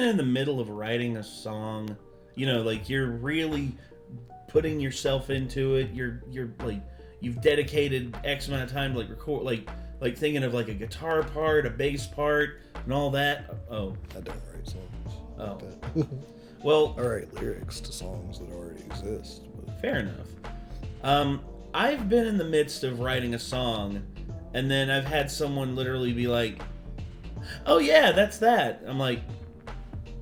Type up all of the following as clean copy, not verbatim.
been in the middle of writing a song, you know, like you're really putting yourself into it. You're like, you've dedicated X amount of time to like record, like thinking of like a guitar part, a bass part, and all that. Oh, I don't write songs. Oh, like that. Well, I write lyrics to songs that already exist. But... Fair enough. I've been in the midst of writing a song, and then I've had someone literally be like, "Oh yeah, that's that." I'm like,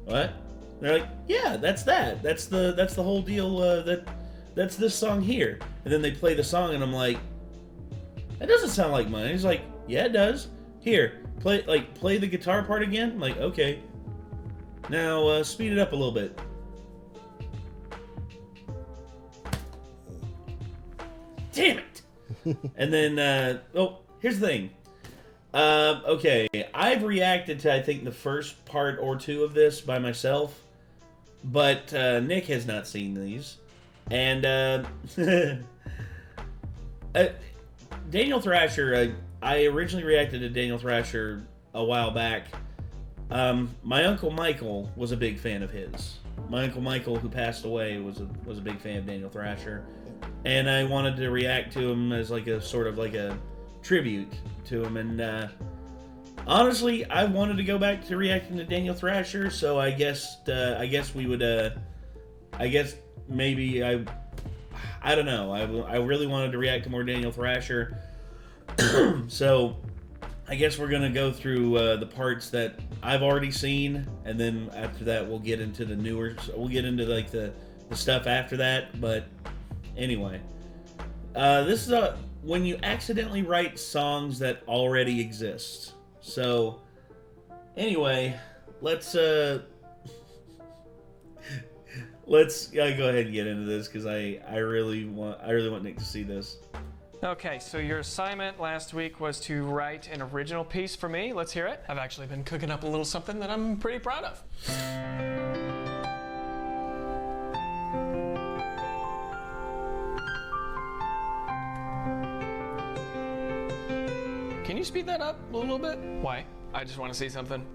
"What?" They're like, "Yeah, that's that. That's the whole deal. That's this song here." And then they play the song, and I'm like, "That doesn't sound like mine." He's like, "Yeah, it does. Here, play the guitar part again." I'm like, "Okay." Now speed it up a little bit. Damn it! And then, here's the thing. Okay, I've reacted to, I think, the first part or two of this by myself, but Nick has not seen these. And Daniel Thrasher, I originally reacted to Daniel Thrasher a while back. My Uncle Michael was a big fan of his. My Uncle Michael, who passed away, was a big fan of Daniel Thrasher. And I wanted to react to him as like a sort of like a tribute to him. And honestly, I wanted to go back to reacting to Daniel Thrasher, so I guess we would I don't know. I really wanted to react to more Daniel Thrasher. So I guess we're gonna go through the parts that I've already seen, and then after that we'll get into the newer. We'll get into like the stuff after that. But anyway, this is when you accidentally write songs that already exist. So anyway, let's go ahead and get into this because I really want Nick to see this. Okay, so your assignment last week was to write an original piece for me. Let's hear it. I've actually been cooking up a little something that I'm pretty proud of. Can you speed that up a little bit? Why? I just want to see something.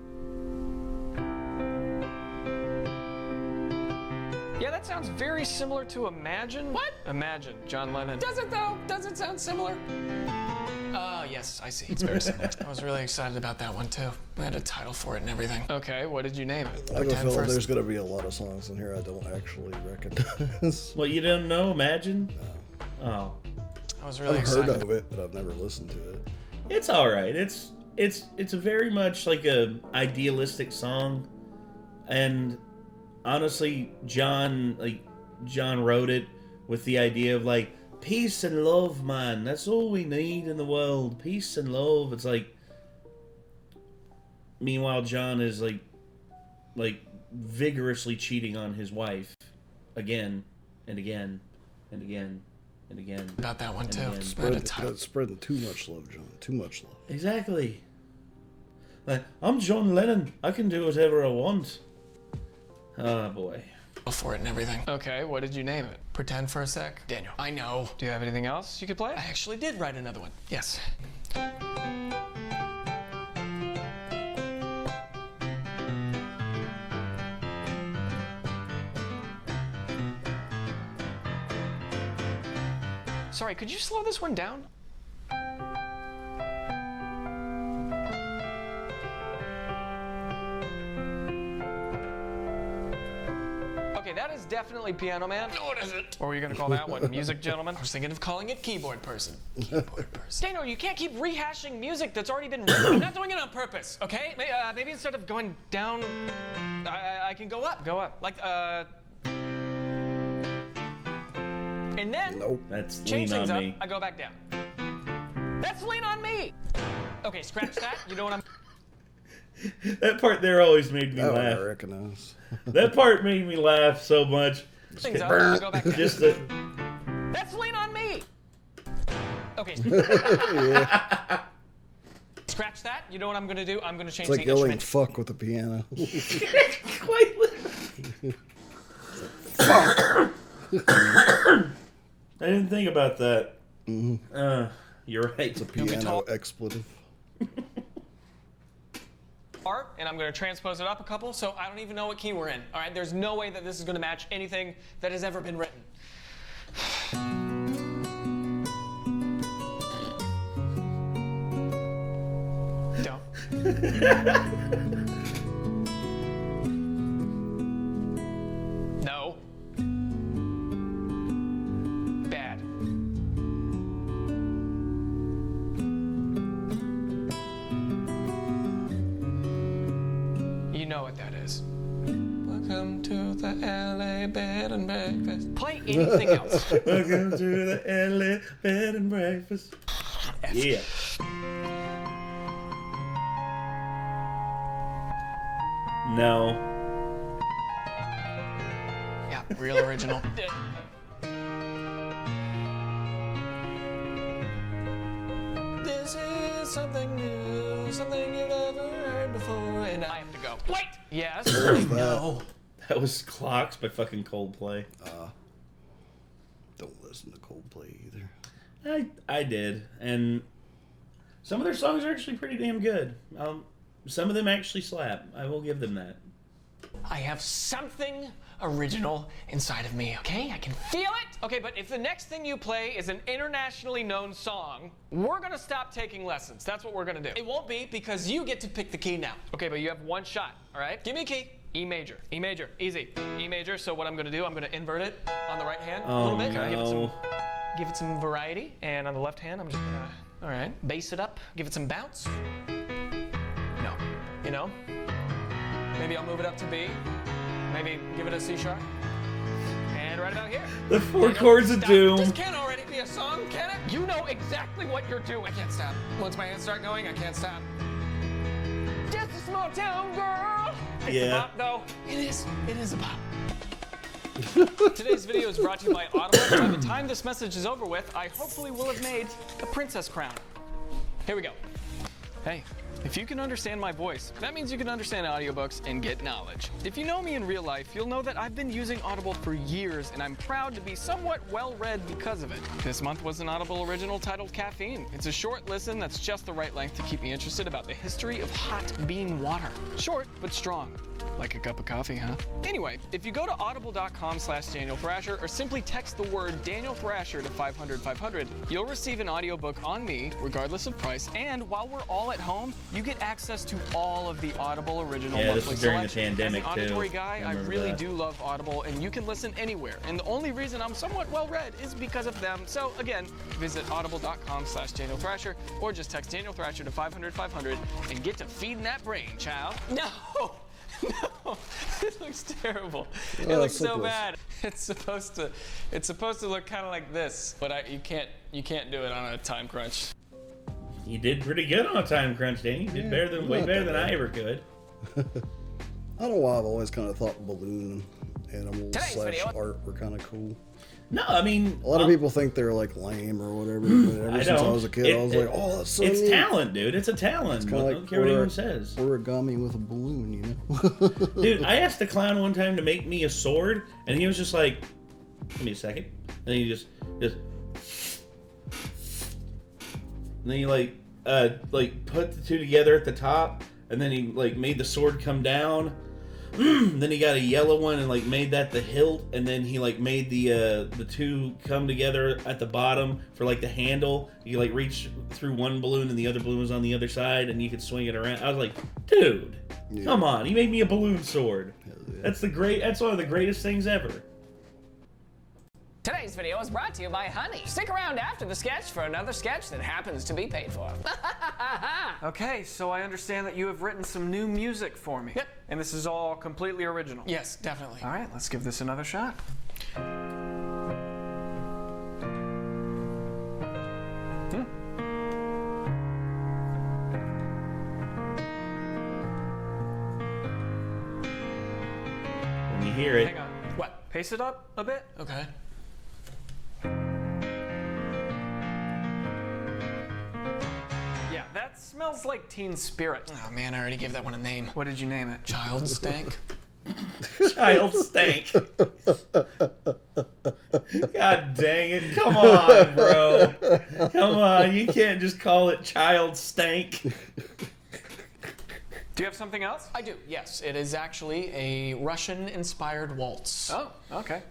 Yeah, that sounds very similar to Imagine. What? Imagine, John Lennon. Does it though? Does it sound similar? Yes, I see. It's very similar. I was really excited about that one too. I had a title for it and everything. Okay, what did you name it? I have a feeling there's going to be a lot of songs in here I don't actually recognize. Well, you didn't know Imagine? No. Oh. I was really I've excited. heard of it, but I've never listened to it. It's all right. It's a very much like a idealistic song, and honestly, John wrote it with the idea of like peace and love, man. That's all we need in the world. Peace and love. It's like, meanwhile, John is like vigorously cheating on his wife again and again and again and again. About that one too. Spreading too much love, John. Too much love. Exactly. Like, I'm John Lennon. I can do whatever I want. Oh boy. For it and everything. Okay, what did you name it? Pretend for a sec. Daniel. I know. Do you have anything else you could play? I actually did write another one. Yes. Sorry, could you slow this one down? Okay, that is definitely Piano Man. No, it isn't. Or were you going to call that one Music Gentleman? I was thinking of calling it Keyboard Person. Keyboard Person. Daniel, you can't keep rehashing music that's already been written. I'm not doing it on purpose, okay? Maybe instead of going down, I can go up. Go up. Like, and then Nope. That's change Lean things on up. Me. I go back down. That's Lean on Me. Okay, scratch that. You know what I'm... That part there always made me That one laugh. I recognize. That part made me laugh so much. Things up. I go back down. Just the... That's Lean on Me. Okay. Yeah. Scratch that. You know what I'm going to do? I'm going to change It's like the yelling instrument. fuck with the piano. Quite I didn't think about that. Mm-hmm. You're right. It's a piano expletive. And and I'm going to transpose it up a couple, so I don't even know what key we're in. All right, there's no way that this is going to match anything that has ever been written. Don't. No. Bad. You know what that is. Welcome to the LA Bed and Breakfast. Play anything else. Welcome to the LA Bed and Breakfast. Yeah. No. Yeah, real original. This is something new, something you've never heard before, and I have to go. Wait! Yes? No. That was Clocks by fucking Coldplay. Don't listen to Coldplay either. I did, and some of their songs are actually pretty damn good. Some of them actually slap. I will give them that. I have something original inside of me, okay? I can feel it! Okay, but if the next thing you play is an internationally known song, we're gonna stop taking lessons. That's what we're gonna do. It won't be because you get to pick the key now. Okay, but you have one shot, all right? Give me a key. E major. E major. Easy. E major. So what I'm gonna do, I'm gonna invert it on the right hand a little bit. No. Give it some variety. And on the left hand, I'm just gonna, all right, bass it up. Give it some bounce. No. You know? Maybe I'll move it up to B. Maybe give it a C sharp. And right about here. The four chords of doom. This can't already be a song, can it? You know exactly what you're doing. I can't stop. Once my hands start going, I can't stop. Just a small town girl. It's a bop, though. It is a bop. Today's video is brought to you by Audible. By the time this message is over with, I hopefully will have made a princess crown. Here we go. Hey, if you can understand my voice, that means you can understand audiobooks and get knowledge. If you know me in real life, you'll know that I've been using Audible for years, and I'm proud to be somewhat well-read because of it. This month was an Audible original titled Caffeine. It's a short listen that's just the right length to keep me interested about the history of hot bean water. Short, but strong. Like a cup of coffee, huh? Anyway, if you go to audible.com/Daniel Thrasher or simply text the word Daniel Thrasher to 500-500, you'll receive an audiobook on me, regardless of price, and while we're all at home, you get access to all of the Audible original monthly this was during the selection. pandemic, As an auditory too. guy, I really do love Audible, and you can listen anywhere. And the only reason I'm somewhat well-read is because of them. So again, visit audible.com/Daniel Thrasher or just text Daniel Thrasher to 500-500 and get to feeding that brain, child. No! No, it looks terrible. It looks so bad. It's supposed to look kind of like this, but you can't do it on a time crunch. You did pretty good on a time crunch, Danny. You did way better than I ever could. I don't know why I've always kind of thought balloon animals / art were kind of cool. No, I mean... A lot of people think they're like lame or whatever, but ever since I was a kid, I was like, oh, that's so It's neat. talent, dude. It's a talent. It's I like don't care what anyone says. Origami with a balloon, you know? Dude, I asked the clown one time to make me a sword, and he was just like, give me a second. And then he just... And then he like put the two together at the top, and then he like made the sword come down. Then he got a yellow one and like made that the hilt, and then he like made the two come together at the bottom for like the handle. You like reach through one balloon and the other balloon was on the other side, and you could swing it around. I was like, dude, come on, you made me a balloon sword. Yeah. That's one of the greatest things ever. Today's video is brought to you by Honey. Stick around after the sketch for another sketch that happens to be paid for. Okay, so I understand that you have written some new music for me. Yep. And this is all completely original. Yes, definitely. All right, let's give this another shot. When you hear it. Hang on. What? Pace it up a bit? Okay. Yeah, that smells like Teen Spirit. Oh man, I already gave that one a name. What did you name it? Child Stank. Child stank. God dang it. Come on, bro. Come on. You can't just call it child stank. Do you have something else? I do, yes. It is actually a Russian-inspired waltz. Oh, okay.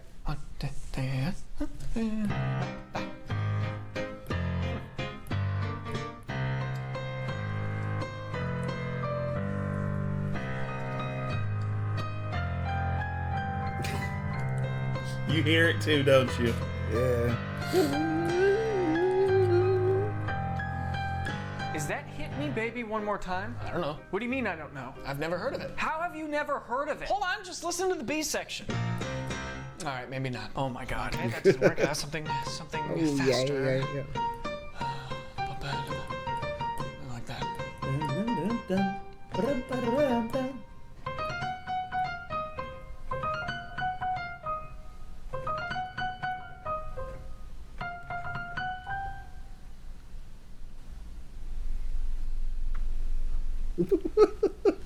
You hear it too, don't you? Yeah. Is that Hit Me Baby One More Time? I don't know. What do you mean I don't know? I've never heard of it. How have you never heard of it? Hold on, just listen to the B section. All right, maybe not. Oh my God. Hey, that doesn't work. That's something faster. Yeah. Like that.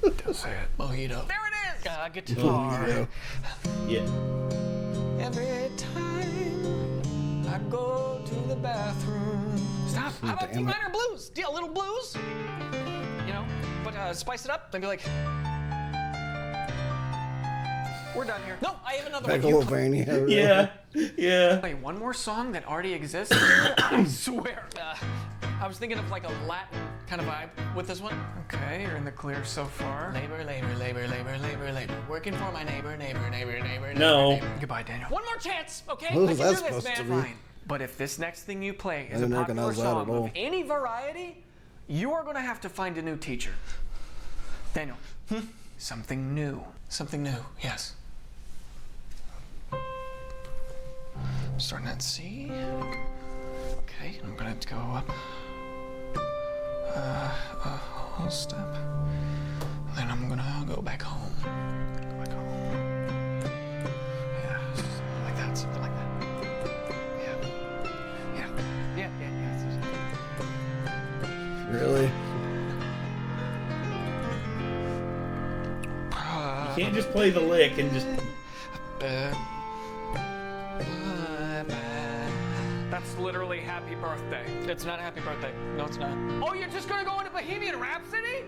Don't say it. Mojito. There it is! Guitar. Yeah. Every time I go to the bathroom. Stop. How about D minor blues? A little blues? You know, but spice it up. Then be like, we're done here. No, I have another one. Megalovania. Yeah. Play one more song that already exists here? I swear. I was thinking of like a Latin kind of vibe with this one. Okay, you're in the clear so far. Labor. Working for my neighbor. No. Goodbye, Daniel. One more chance, okay? What I was can that do this, supposed man. to be? Fine. But if this next thing you play is I a didn't popular recognize that at song all. of any variety, you are going to have to find a new teacher. Daniel, something new. Something new, yes. Starting at C. Okay, I'm going to go up. A whole step. Then I'm gonna go back home. Yeah, something like that. Yeah. Really? You can't just play the lick and just... That's literally Happy Birthday. It's not Happy Birthday. No, it's not. Oh, you're just gonna go into Bohemian Rhapsody?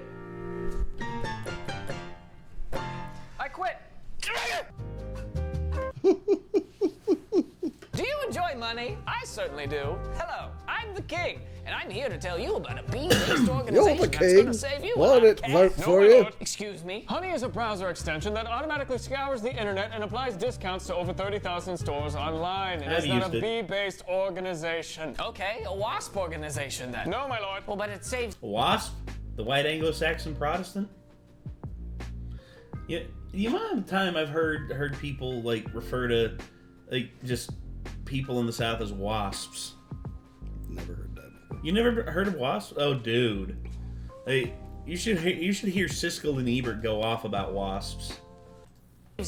I quit. Do you enjoy money? I certainly do. Hello, I'm the king, and I'm here to tell you about a bee-based organization that's going to save you. Let it vote for you. Excuse me? Honey is a browser extension that automatically scours the internet and applies discounts to over 30,000 stores online. It is not a bee-based organization. Okay, a WASP organization then. No, my lord. Well, but it saves... WASP? The White Anglo-Saxon Protestant? Yeah, the amount of time I've heard people like refer to like just people in the South as wasps. Never heard that before. You never heard of wasps? Oh, dude. Hey, you should hear Siskel and Ebert go off about wasps.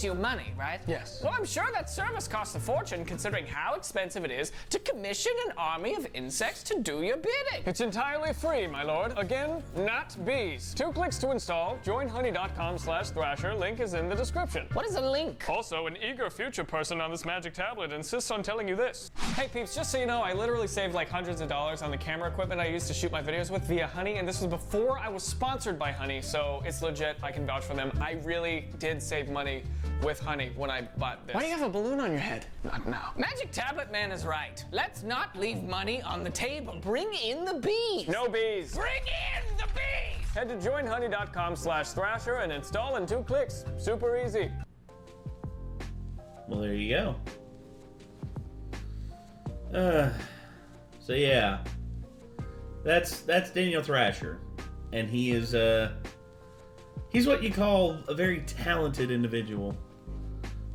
you money, right? Yes. Well, I'm sure that service costs a fortune considering how expensive it is to commission an army of insects to do your bidding. It's entirely free, my lord. Again, not bees. 2 clicks to install. Joinhoney.com/Thrasher. Link is in the description. What is a link? Also, an eager future person on this magic tablet insists on telling you this. Hey peeps, just so you know, I literally saved like hundreds of dollars on the camera equipment I used to shoot my videos with via Honey, and this was before I was sponsored by Honey, so it's legit. I can vouch for them. I really did save money with Honey when I bought this. Why do you have a balloon on your head? Not now. Magic Tablet Man is right. Let's not leave money on the table. Bring in the bees. No bees. Bring in the bees. Head to joinhoney.com/Thrasher and install in 2 clicks. Super easy. Well, there you go. So yeah, that's Daniel Thrasher, and he is he's what you call a very talented individual.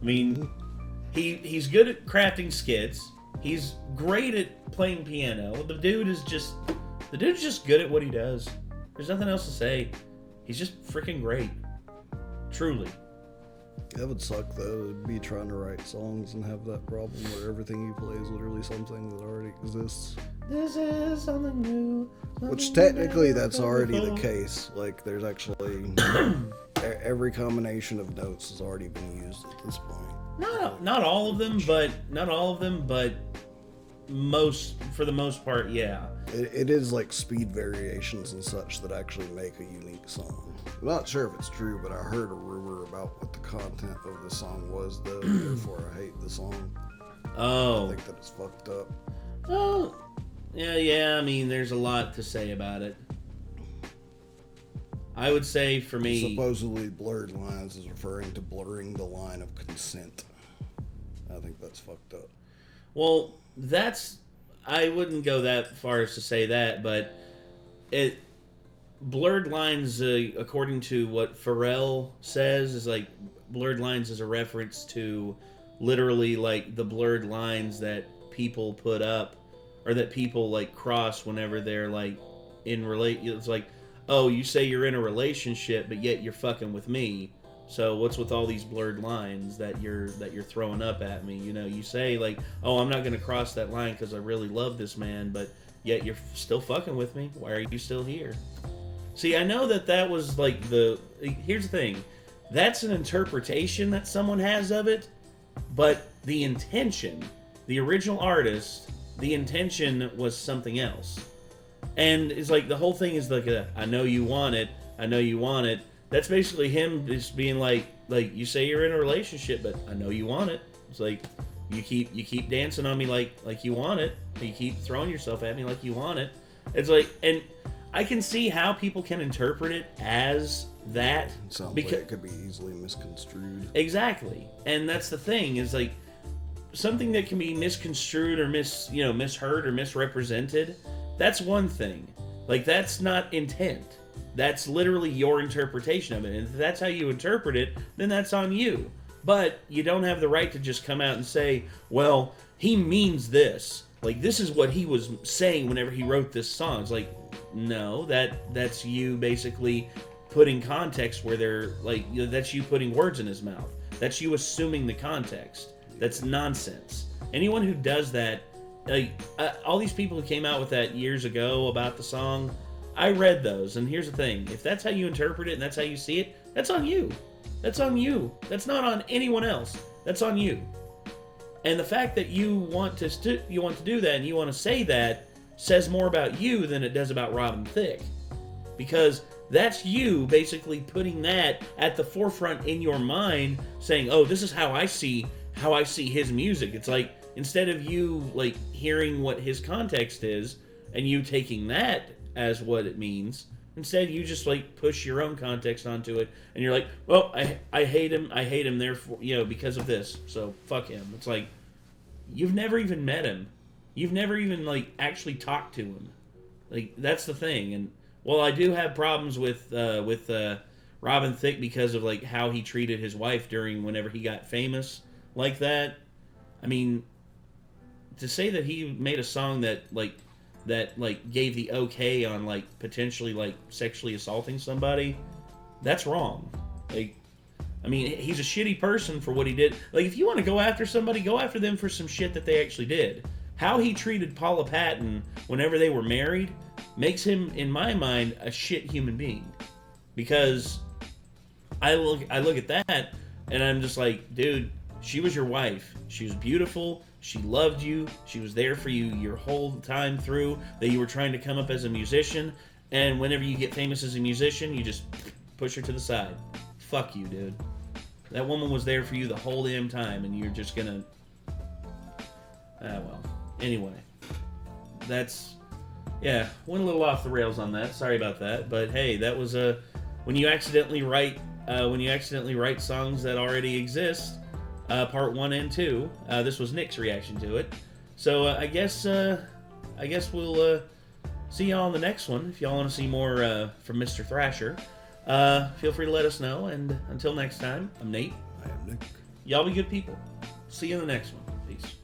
I mean, he's good at crafting skits. He's great at playing piano. The dude's just good at what he does. There's nothing else to say. He's just freaking great. Truly. That would suck though, to be trying to write songs and have that problem where everything you play is literally something that already exists. This is something new. Which technically that's already the case. Like there's actually every combination of notes has already been used at this point. Not all of them, but for the most part, yeah. It is like speed variations and such that actually make a unique song. I'm not sure if it's true, but I heard a rumor about what the content of the song was, though, therefore I hate the song. Oh. I think that it's fucked up. Oh, yeah, I mean, there's a lot to say about it. I would say for me... Supposedly blurred lines is referring to blurring the line of consent. I think that's fucked up. Well, I wouldn't go that far as to say that, but blurred lines, according to what Pharrell says, is like, blurred lines is a reference to literally like the blurred lines that people put up, or that people like cross whenever they're like it's like, oh, you say you're in a relationship, but yet you're fucking with me. So what's with all these blurred lines that you're throwing up at me? You know, you say like, oh, I'm not going to cross that line because I really love this man, but yet you're still fucking with me. Why are you still here? See, I know that was like here's the thing. That's an interpretation that someone has of it, but the intention, the original artist, the intention was something else. And it's like the whole thing is like I know you want it, I know you want it. That's basically him just being like you say you're in a relationship, but I know you want it. It's like you keep dancing on me like you want it. You keep throwing yourself at me like you want it. It's like, and I can see how people can interpret it as that. Sounds like it could be easily misconstrued. Exactly, and that's the thing is like something that can be misconstrued or misheard or misrepresented. That's one thing. Like, that's not intent. That's literally your interpretation of it. And if that's how you interpret it, then that's on you. But you don't have the right to just come out and say, well, he means this. Like, this is what he was saying whenever he wrote this song. It's like, no, that's you basically putting context where they're, like, that's you putting words in his mouth. That's you assuming the context. That's nonsense. Anyone who does that, like, all these people who came out with that years ago about the song, I read those, and here's the thing. If that's how you interpret it and that's how you see it, that's on you. That's on you. That's not on anyone else. That's on you. And the fact that you want to do that and you want to say that says more about you than it does about Robin Thicke. Because that's you basically putting that at the forefront in your mind, saying, oh, this is how I see his music. It's like, instead of you like hearing what his context is and you taking that as what it means, instead you just like push your own context onto it and you're like, well, I hate him therefore, because of this, so fuck him. It's like, you've never even met him, you've never even like actually talked to him. Like, that's the thing. And well, I do have problems with Robin Thicke because of like how he treated his wife whenever he got famous like that. I mean, to say that he made a song that gave the okay on like potentially like sexually assaulting somebody, that's wrong. Like, I mean, he's a shitty person for what he did. Like, if you want to go after somebody, go after them for some shit that they actually did. How he treated Paula Patton whenever they were married makes him, in my mind, a shit human being. Because I look at that and I'm just like, dude, she was your wife. She was beautiful. She loved you. She was there for you your whole time through that you were trying to come up as a musician. And whenever you get famous as a musician, you just push her to the side. Fuck you, dude. That woman was there for you the whole damn time, and you're just gonna... well. Anyway. That's... Yeah, went a little off the rails on that. Sorry about that. But hey, that was when you accidentally write songs that already exist... part 1 and 2. This was Nick's reaction to it. So I guess we'll see y'all on the next one. If y'all want to see more from Mr. Thrasher, feel free to let us know. And until next time, I'm Nate. I am Nick. Y'all be good people. See you in the next one. Peace.